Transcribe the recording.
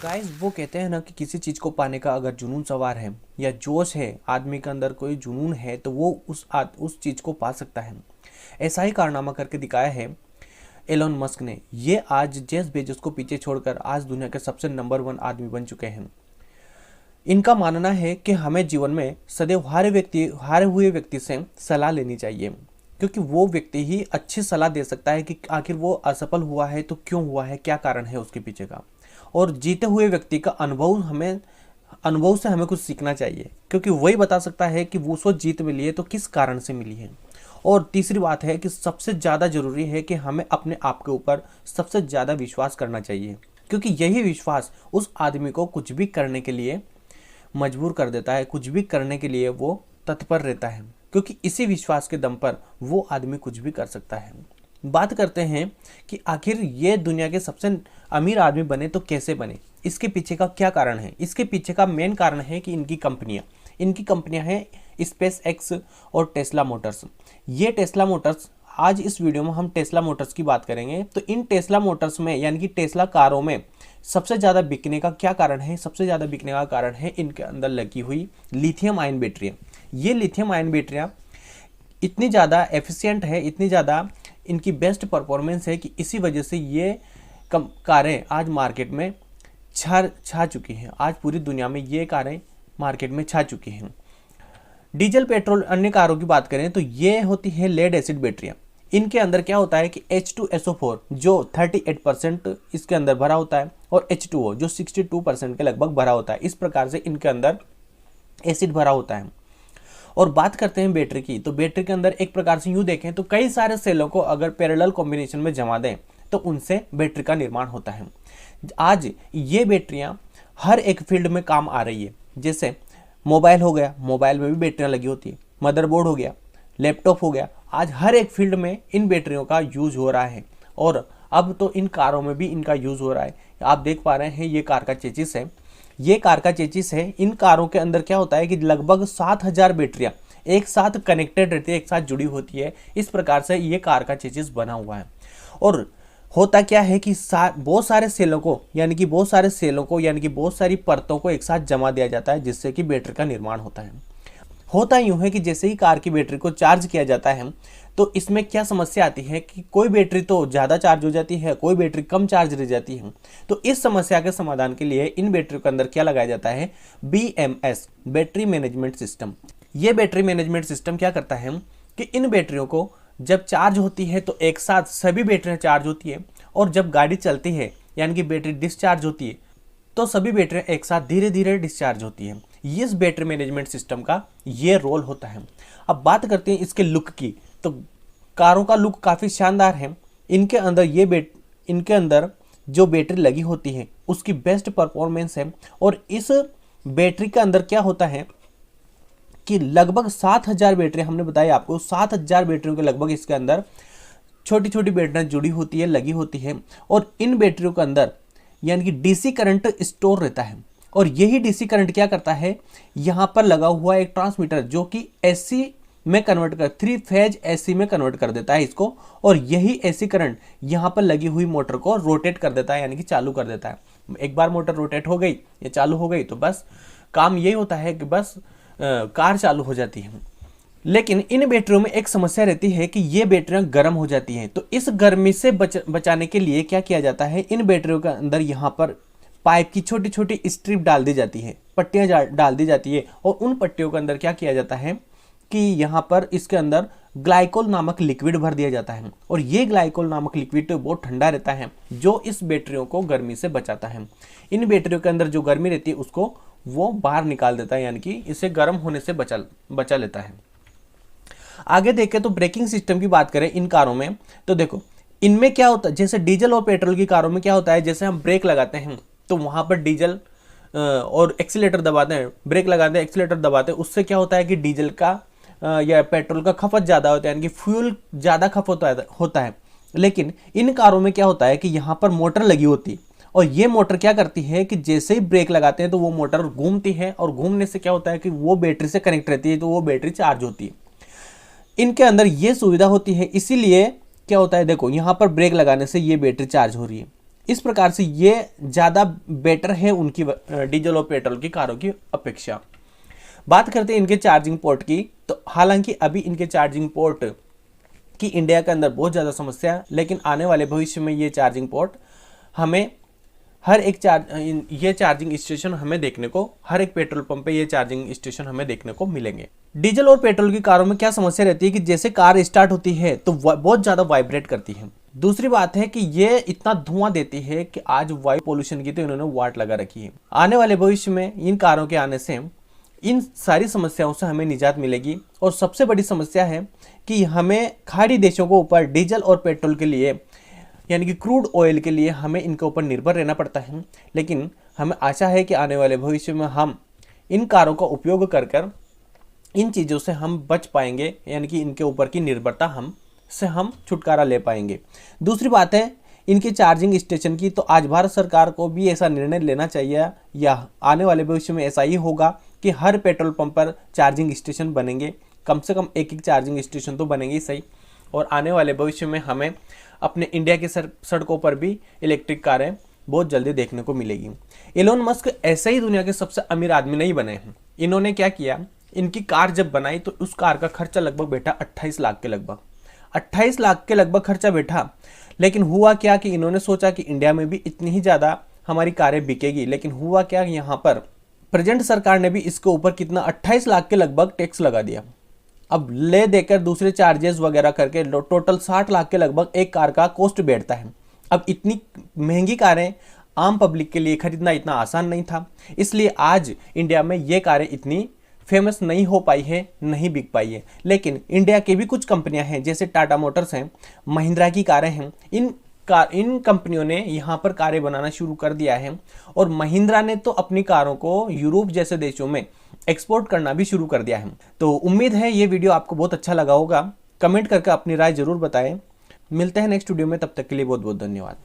Guys वो कहते हैं ना कि किसी चीज़ को पाने का अगर जुनून सवार है या जोश है, आदमी के अंदर कोई जुनून है तो वो उस चीज़ को पा सकता है। ऐसा ही कारनामा करके दिखाया है एलोन मस्क ने। ये आज जेफ बेजोस को पीछे छोड़कर आज दुनिया के सबसे नंबर 1 आदमी बन चुके हैं। इनका मानना है कि हमें जीवन में सदैव हारे हुए व्यक्ति से सलाह लेनी चाहिए, क्योंकि वो व्यक्ति ही अच्छी सलाह दे सकता है कि आखिर वो असफल हुआ है तो क्यों हुआ है, क्या कारण है उसके पीछे का। और जीते हुए व्यक्ति का अनुभव से हमें कुछ सीखना चाहिए, क्योंकि वही बता सकता है कि वो उसको जीत मिली है तो किस कारण से मिली है। और तीसरी बात है कि सबसे ज़्यादा ज़रूरी है कि हमें अपने आप के ऊपर सबसे ज़्यादा विश्वास करना चाहिए, क्योंकि यही विश्वास उस आदमी को कुछ भी करने के लिए मजबूर कर देता है, कुछ भी करने के लिए वो तत्पर रहता है, क्योंकि इसी विश्वास के दम पर वो आदमी कुछ भी कर सकता है। बात करते हैं कि आखिर ये दुनिया के सबसे अमीर आदमी बने तो कैसे बने, इसके पीछे का क्या कारण है। इसके पीछे का मेन कारण है कि इनकी कंपनियां हैं स्पेस एक्स और टेस्ला मोटर्स। ये टेस्ला मोटर्स, आज इस वीडियो में हम टेस्ला मोटर्स की बात करेंगे। तो इन टेस्ला मोटर्स में यानी कि टेस्ला कारों में सबसे ज़्यादा बिकने का क्या कारण है? सबसे ज़्यादा बिकने का कारण है इनके अंदर लगी हुई लिथियम आयन बैटरियाँ। ये लिथियम आयन बैटरियाँ इतनी ज़्यादा एफिशिएंट है, इतनी ज़्यादा इनकी बेस्ट परफॉर्मेंस है कि इसी वजह से ये कारें आज मार्केट में छा चुकी हैं। आज पूरी दुनिया में ये कारें मार्केट में छा चुकी हैं। डीजल पेट्रोल अन्य कारों की बात करें तो ये होती है लेड एसिड बैटरियाँ। इनके अंदर क्या होता है कि H2SO4 जो 38% इसके अंदर भरा होता है और H2O जो 62% के लगभग भरा होता है। इस प्रकार से इनके अंदर एसिड भरा होता है। और बात करते हैं बैटरी की, तो बैटरी के अंदर एक प्रकार से यूँ देखें तो कई सारे सेलों को अगर पैरेलल कॉम्बिनेशन में जमा दें तो उनसे बैटरी का निर्माण होता है। आज ये बैटरियाँ हर एक फील्ड में काम आ रही है। जैसे मोबाइल हो गया, मोबाइल में भी बैटरियाँ लगी होती है, मदरबोर्ड हो गया, लैपटॉप हो गया, आज हर एक फील्ड में इन बैटरियों का यूज हो रहा है। और अब तो इन कारों में भी इनका यूज हो रहा है। आप देख पा रहे हैं ये कार का चेसिस है, ये कार का चेसिस है। इन कारों के अंदर क्या होता है कि लगभग 7000 बैटरियां एक साथ कनेक्टेड रहती है, एक साथ जुड़ी होती है। इस प्रकार से ये कार का चेसिस बना हुआ है। और होता क्या है कि बहुत सारे सेलों को यानी कि बहुत सारी परतों को एक साथ जमा दिया जाता है, जिससे कि बैटरी का निर्माण होता है। होता यूँ है कि जैसे ही कार की बैटरी को चार्ज किया जाता है तो इसमें क्या समस्या आती है कि कोई बैटरी तो ज़्यादा चार्ज हो जाती है, कोई बैटरी कम चार्ज रह जाती है। तो इस समस्या के समाधान के लिए इन बैटरी के अंदर क्या लगाया जाता है? BMS, battery management system. ये बैटरी मैनेजमेंट सिस्टम क्या करता है कि इन बैटरियों को जब चार्ज होती है तो एक साथ सभी बैटरियाँ चार्ज होती है, और जब गाड़ी चलती है यानी कि बैटरी डिस्चार्ज होती है तो सभी बैटरियाँ एक साथ धीरे धीरे डिस्चार्ज होती है। इस बैटरी मैनेजमेंट सिस्टम का ये रोल होता है। अब बात करते हैं इसके लुक की, तो कारों का लुक काफ़ी शानदार है। इनके अंदर जो बैटरी लगी होती है उसकी बेस्ट परफॉर्मेंस है। और इस बैटरी के अंदर क्या होता है कि लगभग 7000 बैटरी, हमने बताया आपको 7000 बैटरियों के लगभग इसके अंदर छोटी छोटी बैटरियाँ जुड़ी होती है, लगी होती है। और इन बैटरियों के अंदर यानी कि डीसी करंट स्टोर रहता है। और यही डीसी करंट क्या करता है, यहाँ पर लगा हुआ एक ट्रांसमीटर जो कि एसी में कन्वर्ट कर 3 फेज एसी में कन्वर्ट कर देता है इसको। और यही एसी करंट यहाँ पर लगी हुई मोटर को रोटेट कर देता है, यानी कि चालू कर देता है। एक बार मोटर रोटेट हो गई या चालू हो गई तो बस काम यही होता है कि बस कार चालू हो जाती है। लेकिन इन बैटरियों में एक समस्या रहती है कि ये बैटरियां गर्म हो जाती हैं। तो इस गर्मी से बचाने के लिए क्या किया जाता है, इन बैटरियों के अंदर यहाँ पर पाइप की छोटी छोटी स्ट्रिप डाल दी जाती है, पट्टियाँ डाल दी जाती है। और उन पट्टियों के अंदर क्या किया जाता है कि यहाँ पर इसके अंदर ग्लाइकोल नामक लिक्विड भर दिया जाता है। और ये ग्लाइकोल नामक लिक्विड बहुत ठंडा रहता है, जो इस बैटरियों को गर्मी से बचाता है। इन बैटरियों के अंदर जो गर्मी रहती है उसको वो बाहर निकाल देता है, यानी कि इसे गर्म होने से बचा लेता है। आगे देखें तो ब्रेकिंग सिस्टम की बात करें इन कारों में, तो देखो इनमें क्या होता है, जैसे डीजल और पेट्रोल की कारों में क्या होता है, जैसे हम ब्रेक लगाते हैं तो वहां पर डीजल और एक्सीलेटर दबाते हैं, ब्रेक लगाते हैं, एक्सीलेटर दबाते हैं, उससे क्या होता है कि डीजल का या पेट्रोल का खपत ज़्यादा होता है, यानी कि फ्यूल ज़्यादा खपत होता है। लेकिन इन कारों में क्या होता है कि यहाँ पर मोटर लगी होती है, और ये मोटर क्या करती है कि जैसे ही ब्रेक लगाते हैं तो वो मोटर घूमती है, और घूमने से क्या होता है कि वो बैटरी से कनेक्ट रहती है, तो वो बैटरी चार्ज होती है। इनके अंदर ये सुविधा होती है, इसीलिए क्या होता है, देखो यहाँ पर ब्रेक लगाने से ये बैटरी चार्ज हो रही है। इस प्रकार से ये ज़्यादा बेटर है उनकी डीजल और पेट्रोल की कारों की अपेक्षा। बात करते हैं इनके चार्जिंग पोर्ट की, तो हालांकि अभी इनके चार्जिंग पोर्ट की इंडिया के अंदर बहुत ज़्यादा समस्या है, लेकिन आने वाले भविष्य में ये चार्जिंग पोर्ट हमें ये चार्जिंग स्टेशन हमें देखने को, हर एक पेट्रोल पंप पे ये चार्जिंग स्टेशन हमें देखने को मिलेंगे। डीजल और पेट्रोल की कारों में क्या समस्या रहती है कि जैसे कार स्टार्ट होती है तो बहुत ज़्यादा वाइब्रेट करती है। दूसरी बात है कि ये इतना धुआं देती है कि आज वायु पोल्यूशन की तो इन्होंने वाट लगा रखी है। आने वाले भविष्य में इन कारों के आने से इन सारी समस्याओं से हमें निजात मिलेगी। और सबसे बड़ी समस्या है कि हमें खाड़ी देशों को ऊपर डीजल और पेट्रोल के लिए, यानी कि क्रूड ऑयल के लिए हमें इनके ऊपर निर्भर रहना पड़ता है। लेकिन हमें आशा है कि आने वाले भविष्य में हम इन कारों का उपयोग कर इन चीज़ों से हम बच पाएंगे, यानी कि इनके ऊपर की निर्भरता हम छुटकारा ले पाएंगे। दूसरी बात है इनके चार्जिंग स्टेशन की, तो आज भारत सरकार को भी ऐसा निर्णय लेना चाहिए, या आने वाले भविष्य में ऐसा ही होगा कि हर पेट्रोल पंप पर चार्जिंग स्टेशन बनेंगे, कम से कम एक चार्जिंग स्टेशन तो बनेंगे ही सही। और आने वाले भविष्य में हमें अपने इंडिया की सड़कों पर भी इलेक्ट्रिक कारें बहुत जल्दी देखने को मिलेगी। एलोन मस्क ऐसे ही दुनिया के सबसे अमीर आदमी नहीं बने हैं। इन्होंने क्या किया, इनकी कार जब बनाई तो उस कार का खर्चा लगभग बैठा 28 लाख के लगभग, 28 लाख के लगभग खर्चा बैठा। लेकिन हुआ क्या कि इन्होंने सोचा कि इंडिया में भी इतनी ही ज़्यादा हमारी कारें बिकेगी, लेकिन हुआ क्या, यहाँ पर प्रेजेंट सरकार ने भी इसके ऊपर कितना 28 लाख के लगभग टैक्स लगा दिया। अब ले देकर दूसरे चार्जेस वगैरह करके टोटल 60 लाख के लगभग एक कार का कॉस्ट बैठता है। अब इतनी महंगी कारें आम पब्लिक के लिए खरीदना इतना आसान नहीं था, इसलिए आज इंडिया में ये कारें इतनी फेमस नहीं हो पाई है, नहीं बिक पाई है। लेकिन इंडिया की भी कुछ कंपनियां हैं, जैसे टाटा मोटर्स हैं, महिंद्रा की कारें हैं, इन कंपनियों ने यहाँ पर कारें बनाना शुरू कर दिया है। और महिंद्रा ने तो अपनी कारों को यूरोप जैसे देशों में एक्सपोर्ट करना भी शुरू कर दिया है। तो उम्मीद है ये वीडियो आपको बहुत अच्छा लगा होगा। कमेंट करके अपनी राय जरूर बताएं। मिलते हैं नेक्स्ट वीडियो में, तब तक के लिए बहुत बहुत धन्यवाद।